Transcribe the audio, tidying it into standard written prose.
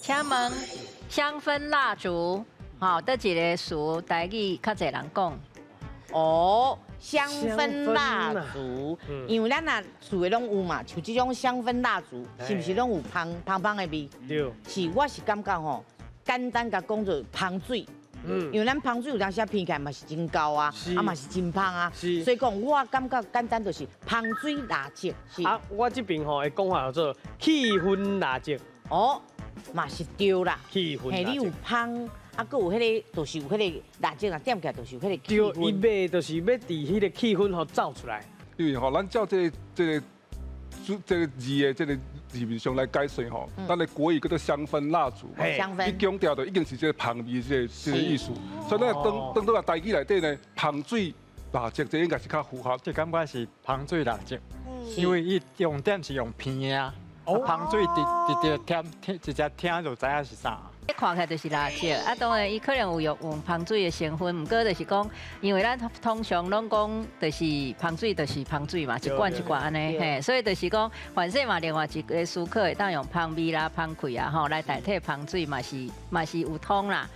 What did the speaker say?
请问香氛蜡烛，好，倒一个词台语较侪人讲。哦，香氛蜡烛，因为咱若厝的拢有嘛，像这种香氛蜡烛，是不是拢有芳的味？对，是，我是感觉吼，简单甲讲做芳水。因为咱芳水有当时啊闻起来嘛是真高啊，啊嘛是真芳啊，所以讲我感觉简单就是芳水蜡烛。是啊，我这边吼的讲法叫做气氛蜡烛。哦，嘛是对啦。气氛嘿，你有蜡烛。芳，啊，佮有迄个，就是有迄个蜡烛啊，点起来就是有迄个气对，伊氛。卖就是要伫迄个气氛吼造出来。因为吼，咱照这个字的字面上来解释吼，咱的国语叫做香氛蜡烛嘛，香氛。伊强调的已经是这个香味这个意思，所以咱当到台语内底呢，香水蜡烛这应该是较符合。这感觉是香水蜡烛，因为伊用点是用片的，香水直接听，直接听就知影是啥。一看起来就是蜡烛，啊，当然伊可能有用香水的成分，毋过就是讲，因为咱通常拢讲就是香水就是香水嘛，一罐一罐安尼，嘿，所以就是讲，反正嘛，另外一个思考会当用香味啦、香气啊吼来代替香水嘛是有通啦。